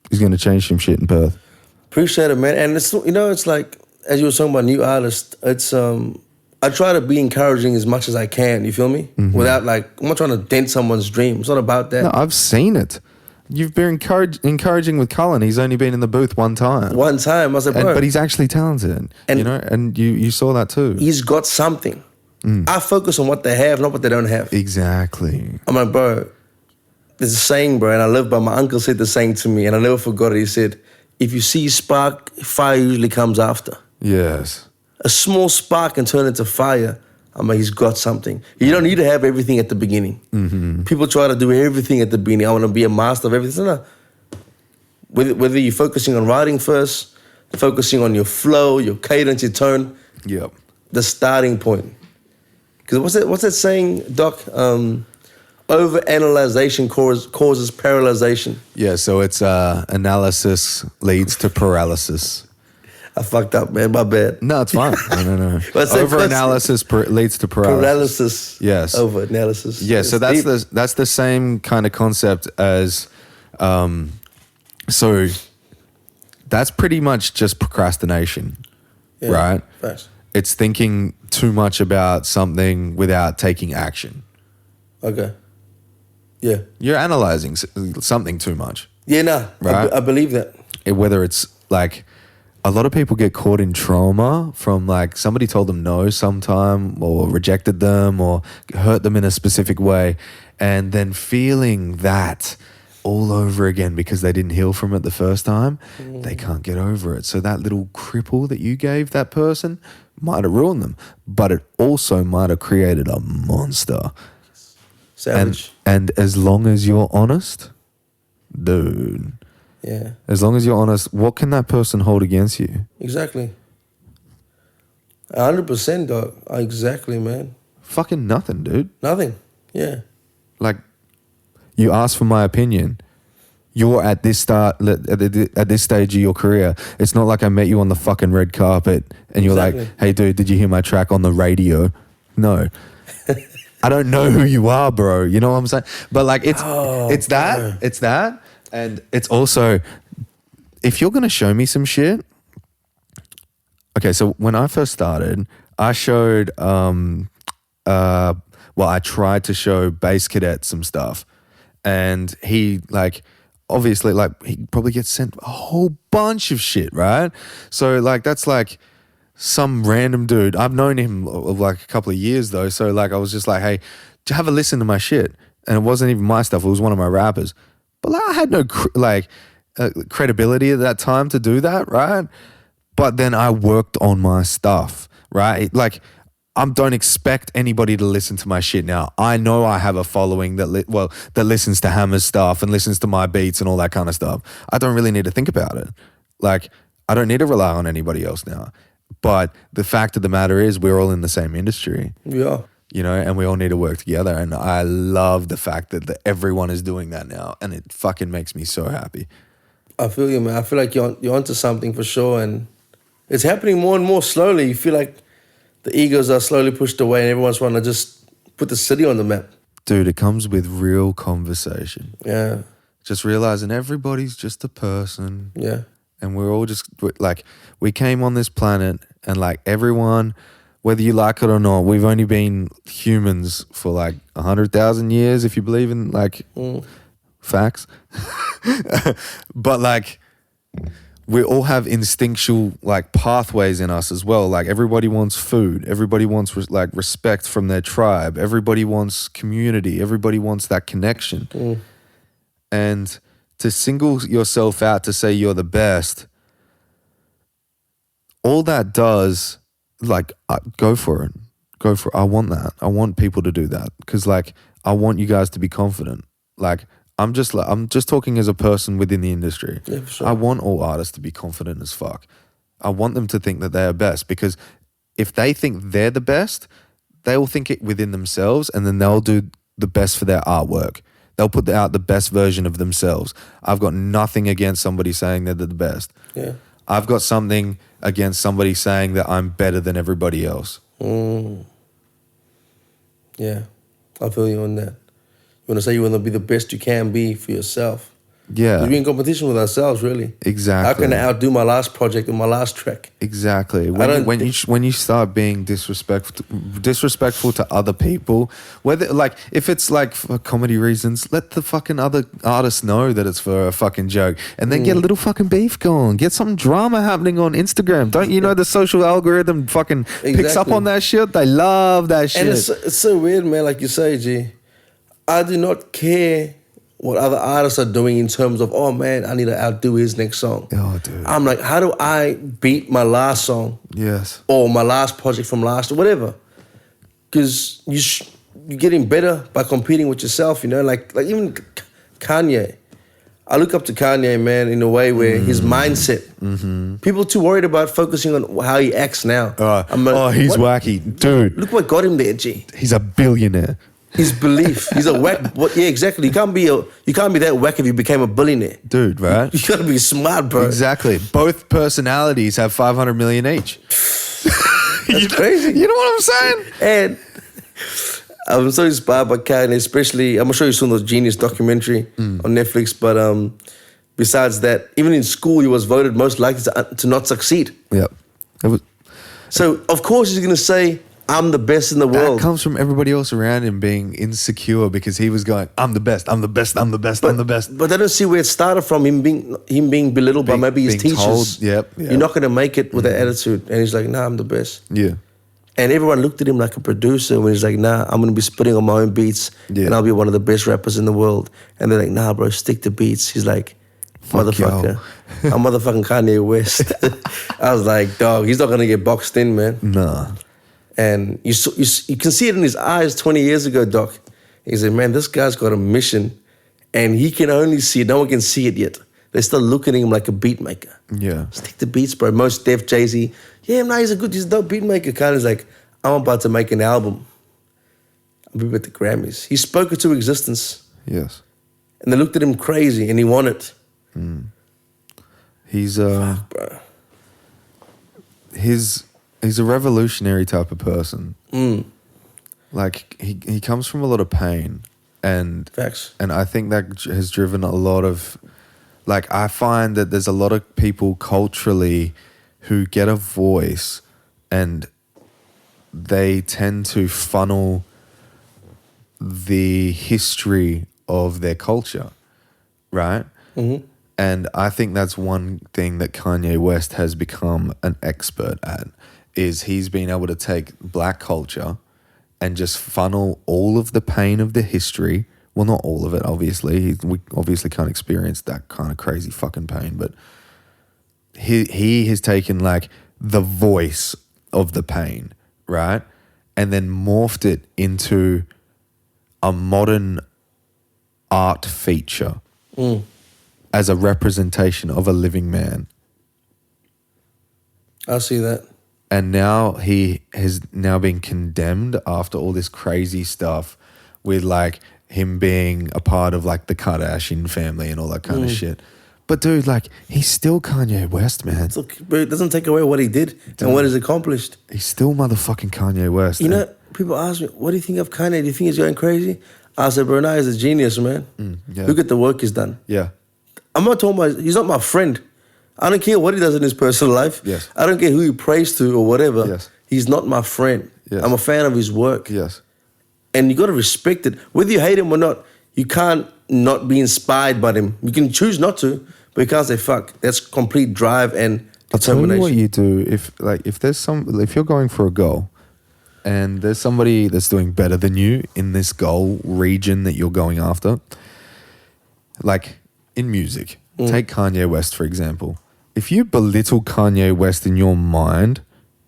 he's going to change some shit in Perth. Appreciate it, man. And it's, you know, it's like, as you were talking about new artists, it's I try to be encouraging as much as I can, you feel me? Without like, I'm not trying to dent someone's dream. It's not about that. No, I've seen it. You've been encouraging with Cullen. He's only been in the booth one time. One time, I was like, bro. But he's actually talented, And- you know, and you saw that too. He's got something. I focus on what they have, not what they don't have. Exactly. I'm like, bro, there's a saying, bro, and I live by, my uncle said the saying to me, and I never forgot it. He said, if you see spark, fire usually comes after. Yes. A small spark can turn into fire. I'm like, he's got something. You don't need to have everything at the beginning. People try to do everything at the beginning. I want to be a master of everything. No. Whether you're focusing on writing first, focusing on your flow, your cadence, your tone, Yep. the starting point. Because what's that saying, Doc? Overanalyzation causes paralyzation. Yeah, so it's analysis leads to paralysis. I fucked up, man. My bad. No, it's fine. No. What's that Over-analysis leads to paralysis. Paralysis. Yes. Over-analysis. Yeah, so that's the same kind of concept as, so that's pretty much just procrastination, Yeah, right? Facts. It's thinking too much about something without taking action. Okay. Yeah. You're analyzing something too much. Yeah, nah. Right. I believe that. Whether it's like, a lot of people get caught in trauma from like somebody told them no sometime or rejected them or hurt them in a specific way, and then feeling that all over again because they didn't heal from it the first time, they can't get over it. So that little cripple that you gave that person might have ruined them, but it also might have created a monster. Savage. And as long as you're honest, dude, Yeah. as long as you're honest, what can that person hold against you? Exactly. 100%, dog. Exactly, man. Fucking nothing, dude. Nothing. Yeah. Like, you asked for my opinion. You're at this stage of your career. It's not like I met you on the fucking red carpet and you're Exactly. like, hey, dude, did you hear my track on the radio? No. I don't know who you are, bro. You know what I'm saying? But like, it's that. And it's also, if you're going to show me some shit. Okay, so when I first started, I showed, I tried to show Bass Cadet some stuff. And he, like, obviously, like, he probably gets sent a whole bunch of shit, right? So, like, that's like some random dude. I've known him like a couple of years, though. So, like, I was just like, hey, have a listen to my shit. And it wasn't even my stuff. It was one of my rappers. But like, I had no credibility at that time to do that, right? But then I worked on my stuff, right? Like, I don't expect anybody to listen to my shit now. I know I have a following that listens to Hammer's stuff and listens to my beats and all that kind of stuff. I don't really need to think about it. Like, I don't need to rely on anybody else now. But the fact of the matter is, we're all in the same industry. Yeah. You know, and we all need to work together. And I love the fact that everyone is doing that now. And it fucking makes me so happy. I feel you, man. I feel like you're onto something for sure. And it's happening more and more slowly. You feel like the egos are slowly pushed away and everyone's trying to just put the city on the map. Dude, it comes with real conversation. Yeah. Just realizing everybody's just a person. Yeah. And we're all just, like, we came on this planet and, like, everyone, whether you like it or not, we've only been humans for, like, 100,000 years, if you believe in, like, facts. But, like, we all have instinctual, like, pathways in us as well. Like, everybody wants food. Everybody wants, respect from their tribe. Everybody wants community. Everybody wants that connection. And to single yourself out to say you're the best, all that does, like, go for it. Go for it. I want that. I want people to do that because, like, I want you guys to be confident. Like, I'm just talking as a person within the industry. Yeah, for sure. I want all artists to be confident as fuck. I want them to think that they are best because if they think they're the best, they will think it within themselves and then they'll do the best for their artwork. They'll put out the best version of themselves. I've got nothing against somebody saying they're the best. Yeah. I've got something against somebody saying that I'm better than everybody else. Yeah. I feel you on that. You want to say you want to be the best you can be for yourself. Yeah. We're in competition with ourselves, really. Exactly. How can I outdo my last project or my last track? Exactly. When you start being disrespectful to other people, whether like if it's like for comedy reasons, let the fucking other artists know that it's for a fucking joke, and then get a little fucking beef going. Get some drama happening on Instagram. Don't you know the social algorithm fucking picks up on that shit? They love that shit. And it's so weird, man. Like you say, G, I do not care what other artists are doing in terms of, oh man, I need to outdo his next song. Oh, dude. I'm like, how do I beat my last song? Yes. Or my last project from last, or whatever. Because you're getting better by competing with yourself, you know? Like even Kanye. I look up to Kanye, man, in a way where his mindset, people too worried about focusing on how he acts now. He's wacky. Dude. Look what got him there, G. He's a billionaire. His belief. He's a whack. Yeah, exactly. You can't be that whack if you became a billionaire. Dude, right? You gotta be smart, bro. Exactly. Both personalities have 500 million each. That's crazy. You know what I'm saying? And I'm so inspired by Kanye, especially, I'm sure you saw the Genius documentary on Netflix, but besides that, even in school, he was voted most likely to not succeed. Yep. So, of course, he's going to say, I'm the best in the world. That comes from everybody else around him being insecure because he was going, I'm the best, I'm the best, I'm the best, I'm the best. But I don't see where it started from, him being belittled by maybe his teachers. Told, yep. You're not going to make it with that attitude. And he's like, nah, I'm the best. Yeah. And everyone looked at him like a producer when he's like, nah, I'm going to be spitting on my own beats and I'll be one of the best rappers in the world. And they're like, nah, bro, stick to beats. He's like, motherfucker, I'm motherfucking Kanye West. I was like, dog, he's not going to get boxed in, man. Nah. And you can see it in his eyes 20 years ago, Doc. He said, man, this guy's got a mission and he can only see it. No one can see it yet. They're still looking at him like a beat maker. Yeah. Stick to beats, bro. Most Def, Jay-Z. Yeah, no, he's a dope beat maker. Kanye's like, I'm about to make an album. I'll be with the Grammys. He spoke it to existence. Yes. And they looked at him crazy and he won it. He's Fuck, bro. He's a revolutionary type of person. Like he comes from a lot of pain, and Facts. And I think that has driven a lot of, like, I find that there's a lot of people culturally who get a voice, and they tend to funnel the history of their culture, right? Mm-hmm. And I think that's one thing that Kanye West has become an expert at, is he's been able to take black culture and just funnel all of the pain of the history. Well, not all of it, obviously. We obviously can't experience that kind of crazy fucking pain, but he has taken like the voice of the pain, right? And then morphed it into a modern art feature as a representation of a living man. I see that. And now he has now been condemned after all this crazy stuff with like him being a part of like the Kardashian family and all that kind of shit. But dude, like, he's still Kanye West, man. Look, but it doesn't take away what he did and what he's accomplished. He's still motherfucking Kanye West. You know, people ask me, what do you think of Kanye? Do you think he's going crazy? I said, bro, no, he's a genius, man. Yeah. Look at the work he's done. Yeah. I'm not talking about, he's not my friend. I don't care what he does in his personal life. Yes. I don't care who he prays to or whatever. Yes. He's not my friend. Yes. I'm a fan of his work. Yes. And you got to respect it. Whether you hate him or not, you can't not be inspired by him. You can choose not to, but you can't say, fuck, that's complete drive and I'll tell you determination. what you do. If you're going for a goal and there's somebody that's doing better than you in this goal region that you're going after, like in music, take Kanye West, for example. If you belittle Kanye West in your mind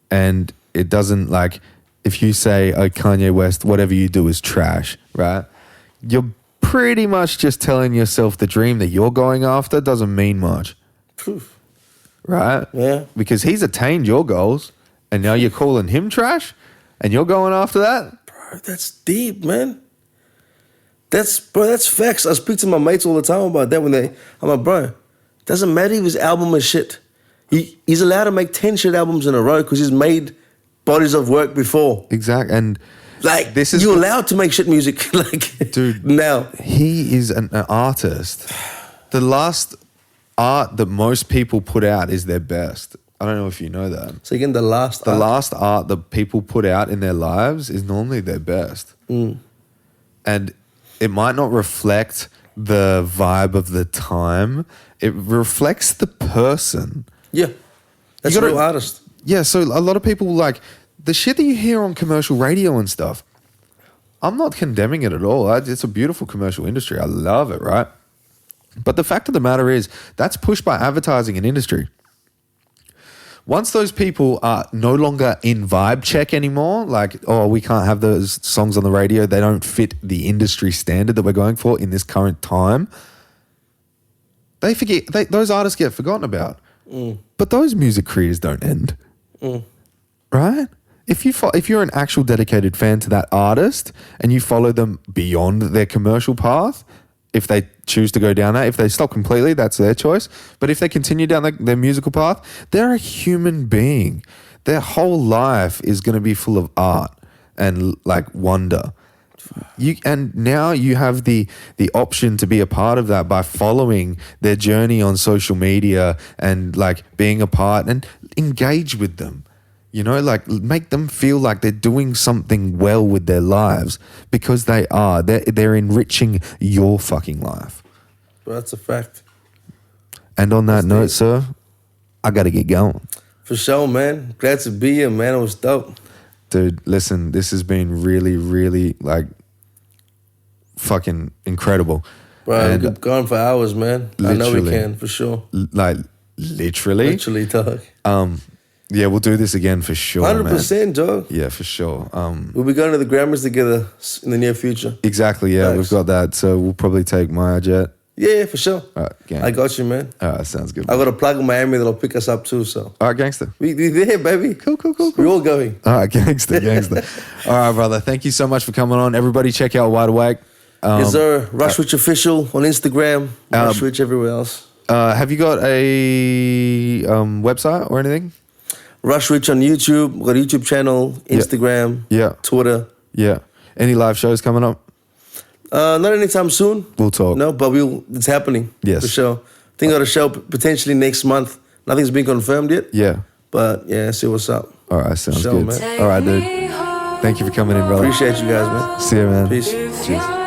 and it doesn't, like, if you say, oh, Kanye West, whatever you do is trash, right? You're pretty much just telling yourself the dream that you're going after doesn't mean much. Poof. Right? Yeah. Because he's attained your goals and now you're calling him trash and you're going after that? Bro, that's deep, man. That's facts. I speak to my mates all the time about that I'm like, bro, doesn't matter if his album is shit. He's allowed to make 10 shit albums in a row because he's made bodies of work before. Exactly. And like, you're allowed to make shit music. Like, dude, now. He is an artist The last art that most people put out is their best. I don't know if you know that. So again, the last art that people put out in their lives is normally their best. And it might not reflect the vibe of the time. It reflects the person. Yeah. That's a real artist. Yeah, so a lot of people like the shit that you hear on commercial radio and stuff. I'm not condemning it at all. It's a beautiful commercial industry. I love it, right? But the fact of the matter is that's pushed by advertising and industry. Once those people are no longer in vibe check anymore, like, oh, we can't have those songs on the radio, they don't fit the industry standard that we're going for in this current time, they forget, those artists get forgotten about. But those music careers don't end. Right? If you're an actual dedicated fan to that artist and you follow them beyond their commercial path, if they choose to go down that, if they stop completely, that's their choice. But if they continue down their musical path, they're a human being. Their whole life is going to be full of art and like wonder. And now you have the option to be a part of that by following their journey on social media and like being a part and engage with them. You know, like make them feel like they're doing something well with their lives because they are. They're enriching your fucking life. Well, that's a fact. And on that note, sir, I got to get going. For sure, man. Glad to be here, man. It was dope. Dude, listen, this has been really, really like fucking incredible. Bro, we could go on for hours, man. I know we can, for sure. Like literally? Literally, dog. Yeah, we'll do this again for sure, 100%, dog. Yeah, for sure. We'll be going to the Grammars together in the near future. Exactly, yeah. Thanks. We've got that. So we'll probably take my jet. Yeah, for sure. All right, gang. I got you, man. All right, sounds good. I got a plug in Miami that'll pick us up too, so. All right, gangster. We there, baby. Cool. We're all going. All right, gangster. All right, brother. Thank you so much for coming on. Everybody check out Wide Awake. Yes, sir. RUSHRICH Official on Instagram. RUSHRICH everywhere else. Have you got a website or anything? RUSHRICH on YouTube. We've got a YouTube channel, Instagram, Twitter. Yeah. Any live shows coming up? Not anytime soon. We'll talk. No, but it's happening. Yes. For sure. I think I got a show potentially next month. Nothing's been confirmed yet. Yeah. But yeah, see what's up. All right, sounds Sure, good. man. All right, dude. Thank you for coming in, brother. Appreciate you guys, man. See you, man. Peace. Cheers.